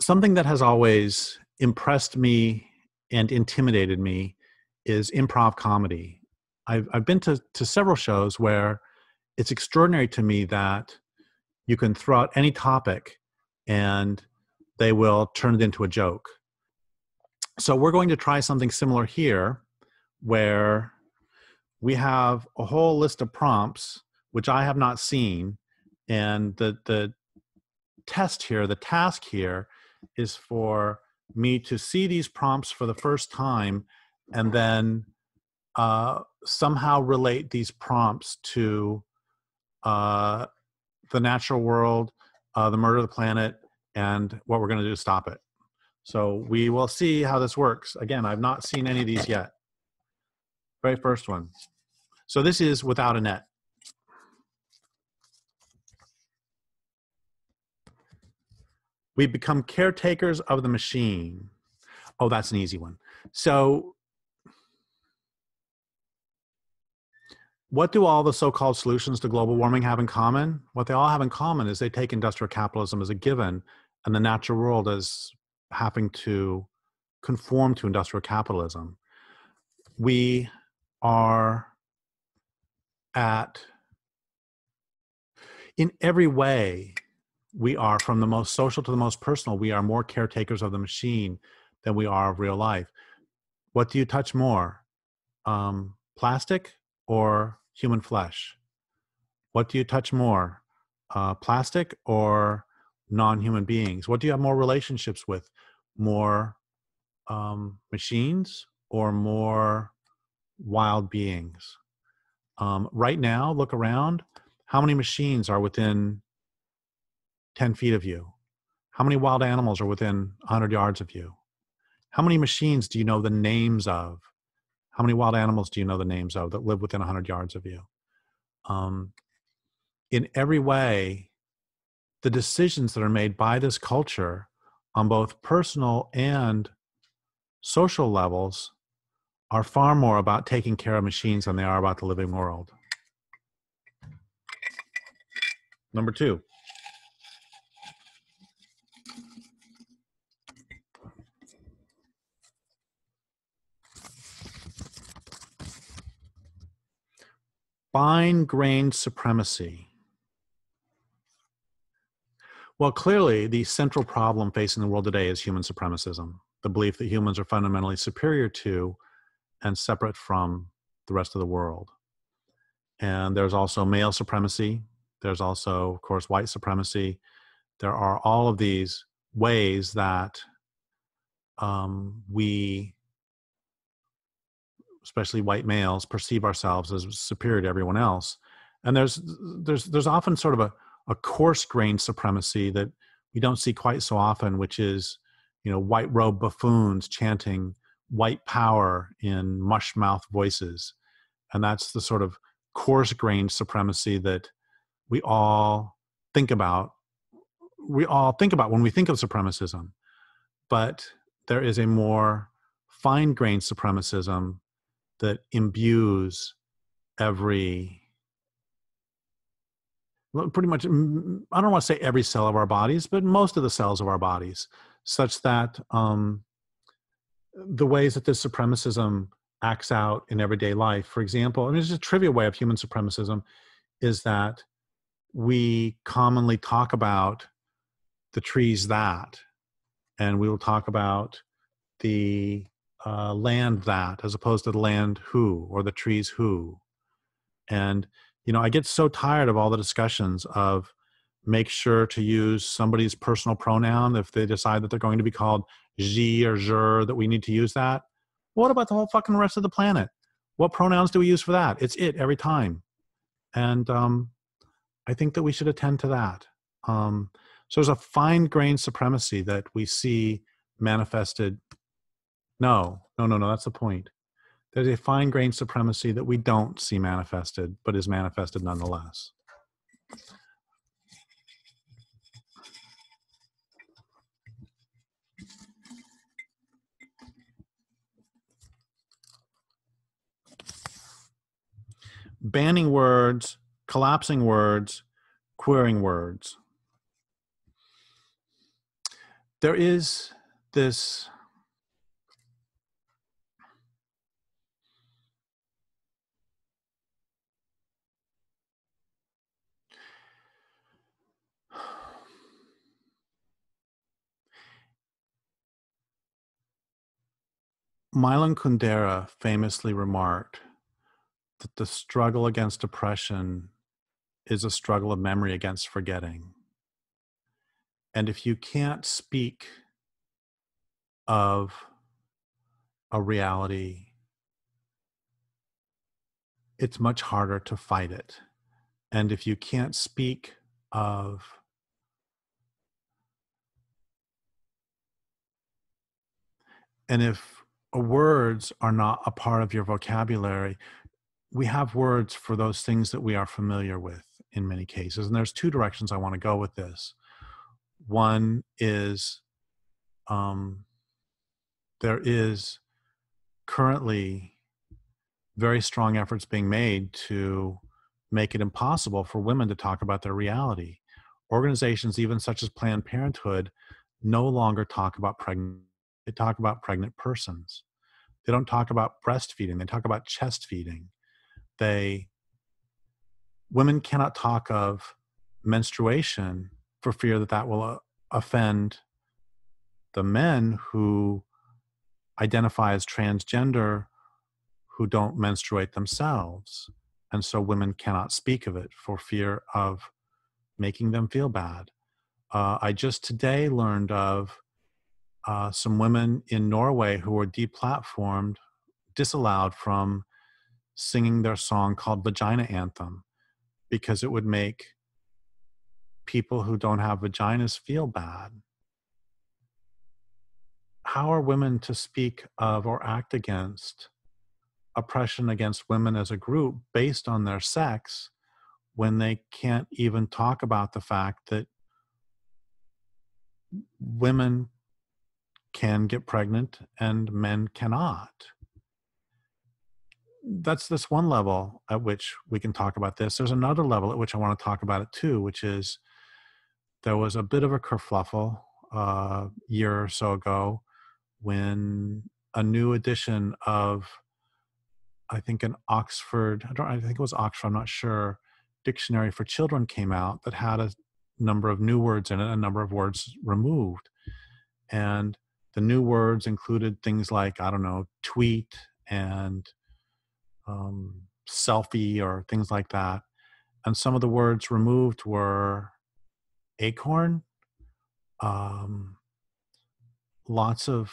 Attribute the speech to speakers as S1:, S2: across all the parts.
S1: Something that has always impressed me and intimidated me is improv comedy. I've been to several shows where it's extraordinary to me that you can throw out any topic and they will turn it into a joke. So we're going to try something similar here, where we have a whole list of prompts, which I have not seen. And the test here, the task here, is for me to see these prompts for the first time and then somehow relate these prompts to the natural world, the murder of the planet, and what we're going to do to stop it. So we will see how this works. Again, I've not seen any of these yet. Very first one. So this is without a net. We become caretakers of the machine. Oh, that's an easy one. So what do all the so-called solutions to global warming have in common? What they all have in common is they take industrial capitalism as a given and the natural world as having to conform to industrial capitalism. We are in every way, we are, from the most social to the most personal, we are more caretakers of the machine than we are of real life. What do you touch more? Plastic or human flesh? What do you touch more? Plastic or non-human beings? What do you have more relationships with? More machines or more wild beings? Right now, look around. How many machines are within 10 feet of you? How many wild animals are within 100 yards of you? How many machines do you know the names of? How many wild animals do you know the names of that live within 100 yards of you? In every way, the decisions that are made by this culture on both personal and social levels are far more about taking care of machines than they are about the living world. Number 2. Fine-grained supremacy. Well, clearly, the central problem facing the world today is human supremacism, the belief that humans are fundamentally superior to and separate from the rest of the world. And there's also male supremacy. There's also, of course, white supremacy. There are all of these ways that we, especially white males, perceive ourselves as superior to everyone else. And there's often sort of a coarse-grained supremacy that we don't see quite so often, which is, white robe buffoons chanting white power in mush-mouth voices. And that's the sort of coarse-grained supremacy that we all think about. We all think about when we think of supremacism. But there is a more fine-grained supremacism that imbues pretty much, I don't want to say every cell of our bodies, but most of the cells of our bodies, such that the ways that this supremacism acts out in everyday life, for example, it's just a trivial way of human supremacism, is that we commonly talk about the trees that, and we will talk about the land that, as opposed to the land who, or the trees who. And I get so tired of all the discussions of make sure to use somebody's personal pronoun if they decide that they're going to be called je or je, that we need to use that. What about the whole fucking rest of the planet? What pronouns do we use for that? It's it every time. And I think that we should attend to that. So there's a fine-grained supremacy that we see manifested. No, that's the point. There's a fine-grained supremacy that we don't see manifested, but is manifested nonetheless. Banning words, collapsing words, queering words. there is this Milan Kundera famously remarked that the struggle against depression is a struggle of memory against forgetting. And if you can't speak of a reality, it's much harder to fight it. And if you can't speak of and if words are not a part of your vocabulary, we have words for those things that we are familiar with in many cases. And there's two directions I want to go with this. One is there is currently very strong efforts being made to make it impossible for women to talk about their reality. Organizations, even such as Planned Parenthood, no longer talk about pregnant. They talk about pregnant persons. They don't talk about breastfeeding. They talk about chest feeding. Women cannot talk of menstruation for fear that that will offend the men who identify as transgender, who don't menstruate themselves. And so women cannot speak of it for fear of making them feel bad. I just today learned of some women in Norway who were deplatformed, disallowed from singing their song called Vagina Anthem because it would make people who don't have vaginas feel bad. How are women to speak of or act against oppression against women as a group based on their sex when they can't even talk about the fact that women can get pregnant and men cannot? That's this one level at which we can talk about this. There's another level at which I want to talk about it too, which is there was a bit of a kerfluffle a year or so ago when a new edition of, I think an Oxford, I think it was Oxford, I'm not sure, dictionary for children came out that had a number of new words in it, a number of words removed. And the new words included things like, I don't know, tweet and selfie or things like that. And some of the words removed were acorn, lots of,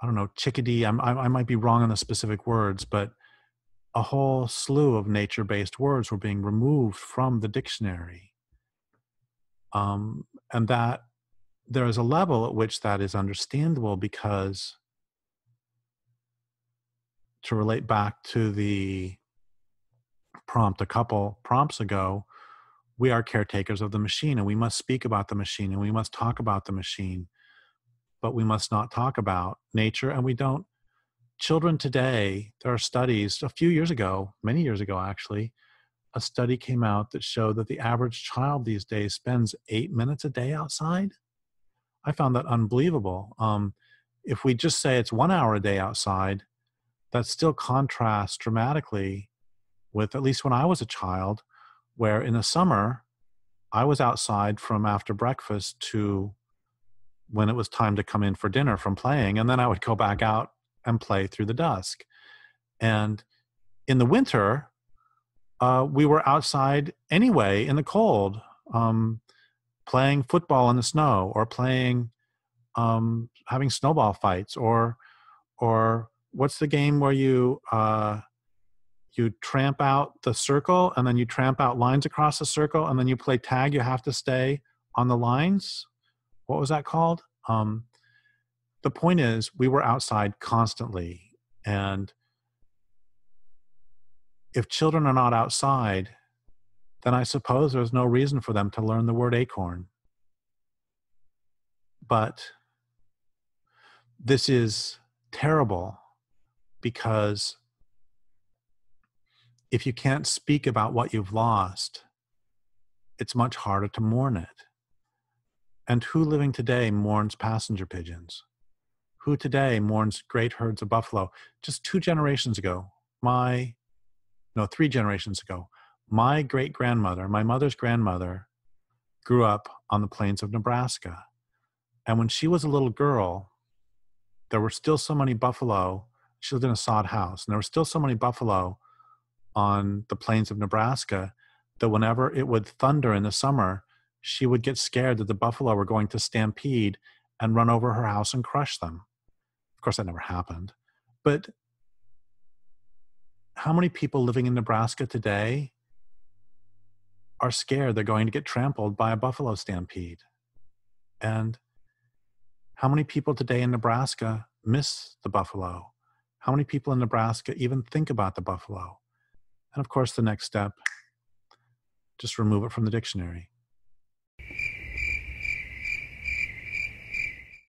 S1: I don't know, chickadee. I might be wrong on the specific words, but a whole slew of nature-based words were being removed from the dictionary. And that there is a level at which that is understandable because, to relate back to the prompt a couple prompts ago, we are caretakers of the machine and we must speak about the machine and we must talk about the machine, but we must not talk about nature. And we don't. Children today, there are studies a few years ago, many years ago actually, a study came out that showed that the average child these days spends 8 minutes a day outside. I found that unbelievable. If we just say it's 1 hour a day outside, that still contrasts dramatically with, at least when I was a child, where in the summer, I was outside from after breakfast to when it was time to come in for dinner from playing, and then I would go back out and play through the dusk. And in the winter, we were outside anyway in the cold, playing football in the snow or playing, having snowball fights, or what's the game where you tramp out the circle and then you tramp out lines across the circle and then you play tag. You have to stay on the lines. What was that called? The point is, we were outside constantly. And if children are not outside, then I suppose there's no reason for them to learn the word acorn. But this is terrible because if you can't speak about what you've lost, it's much harder to mourn it. And who living today mourns passenger pigeons? Who today mourns great herds of buffalo? Just 2 generations ago, no, 3 generations ago, my great grandmother, my mother's grandmother, grew up on the plains of Nebraska. And when she was a little girl, there were still so many buffalo. She lived in a sod house, and there were still so many buffalo on the plains of Nebraska that whenever it would thunder in the summer, she would get scared that the buffalo were going to stampede and run over her house and crush them. Of course, that never happened. But how many people living in Nebraska today are scared they're going to get trampled by a buffalo stampede? And how many people today in Nebraska miss the buffalo? How many people in Nebraska even think about the buffalo? And of course, the next step, just remove it from the dictionary.